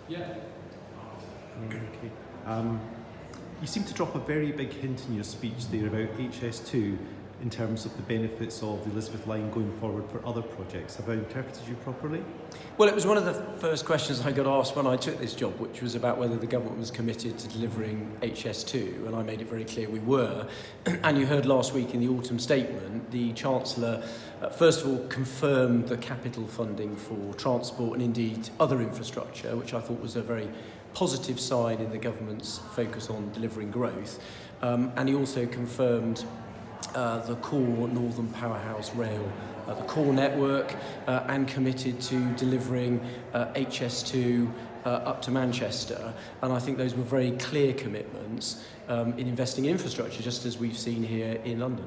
Yeah. Okay. You seem to drop a very big hint in your speech there about HS2 in terms of the benefits of the Elizabeth line going forward for other projects. Have I interpreted you properly? Well, it was one of the first questions I got asked when I took this job, which was about whether the government was committed to delivering HS2, and I made it very clear we were. And you heard last week in the autumn statement, the Chancellor, first of all, confirmed the capital funding for transport and indeed other infrastructure, which I thought was a very positive sign in the government's focus on delivering growth. And he also confirmed the core Northern Powerhouse Rail, the core network, and committed to delivering HS2 up to Manchester. And I think those were very clear commitments in investing in infrastructure, just as we've seen here in London.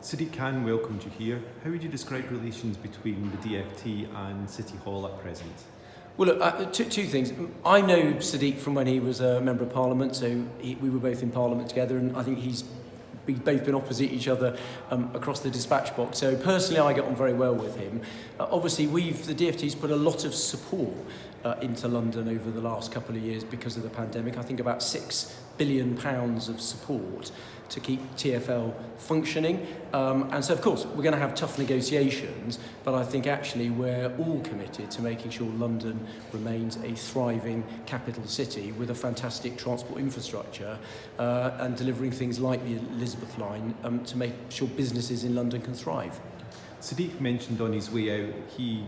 Sadiq Khan welcomed you here. How would you describe relations between the DfT and City Hall at present? Well, look, two things. I know Sadiq from when he was a Member of Parliament, so we were both in Parliament together, and I think we've both been opposite each other across the dispatch box. So personally, I get on very well with him. Obviously, the DfT's put a lot of support into London over the last couple of years because of the pandemic. I think about £6 billion of support to keep TfL functioning. And so, of course, we're going to have tough negotiations, but I think actually we're all committed to making sure London remains a thriving capital city with a fantastic transport infrastructure and delivering things like the Elizabeth line to make sure businesses in London can thrive. Sadiq mentioned on his way out, he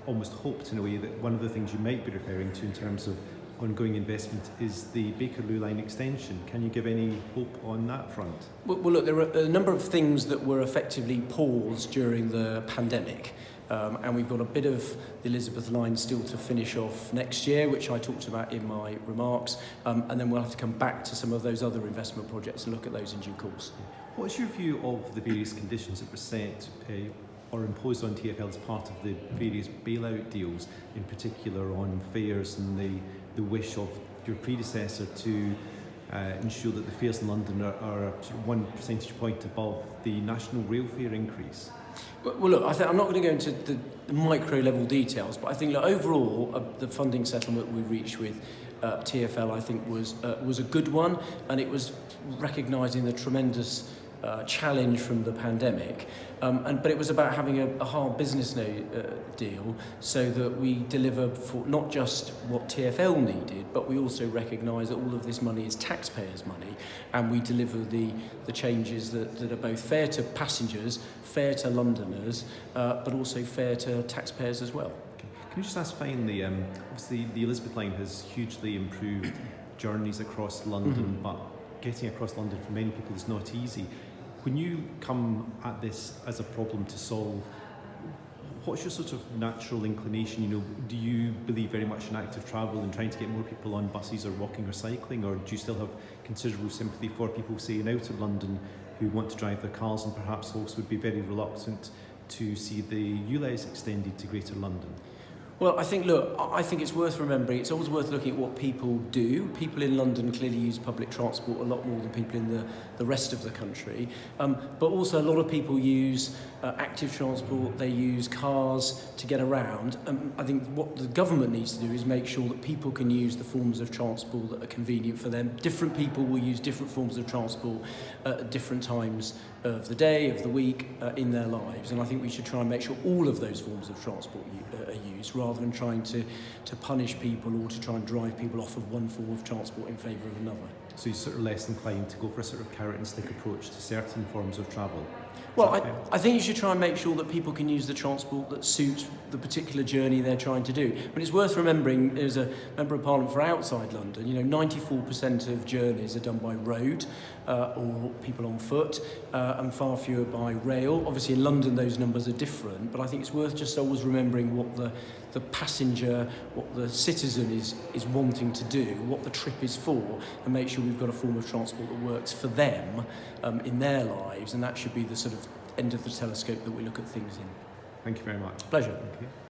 almost hoped in a way that one of the things you might be referring to in terms of ongoing investment is the Bakerloo line extension. Can you give any hope on that front? Well, look, there were a number of things that were effectively paused during the pandemic. And we've got a bit of the Elizabeth line still to finish off next year, which I talked about in my remarks. And then we'll have to come back to some of those other investment projects and look at those in due course. What's your view of the various conditions that were set or imposed on TfL as part of the various bailout deals, in particular on fares and the wish of your predecessor to ensure that the fares in London are sort of 1 percentage point above the national rail fare increase? Well, look, I'm not going to go into the micro level details, but I think overall the funding settlement we reached with TfL I think was a good one, and it was recognising the tremendous challenge from the pandemic, but it was about having a hard business deal so that we deliver for not just what TfL needed, but we also recognise that all of this money is taxpayers' money, and we deliver the changes that are both fair to passengers, fair to Londoners, but also fair to taxpayers as well. Okay. Can you just ask finally, obviously the Elizabeth line has hugely improved journeys across London, but getting across London for many people is not easy. When you come at this as a problem to solve, what's your sort of natural inclination? You know, do you believe very much in active travel and trying to get more people on buses or walking or cycling, or do you still have considerable sympathy for people, say, in outer London who want to drive their cars and perhaps also would be very reluctant to see the ULEZ extended to Greater London? Well, I think it's worth remembering, it's always worth looking at what people do. People in London clearly use public transport a lot more than people in the rest of the country. But also a lot of people use active transport, they use cars to get around. I think what the government needs to do is make sure that people can use the forms of transport that are convenient for them. Different people will use different forms of transport at different times of the day, of the week, in their lives. And I think we should try and make sure all of those forms of transport are used, rather than trying to punish people or to try and drive people off of one form of transport in favour of another. So you're sort of less inclined to go for a sort of carrot and stick approach to certain forms of travel? Well, I think you should try and make sure that people can use the transport that suits the particular journey they're trying to do. But it's worth remembering, as a Member of Parliament for outside London, 94% of journeys are done by road or people on foot, and far fewer by rail. Obviously in London those numbers are different, but I think it's worth just always remembering what the passenger, what the citizen is wanting to do, what the trip is for, and make sure we've got a form of transport that works for them in their lives, and that should be the sort of end of the telescope that we look at things in. Thank you very much. Pleasure. Thank you.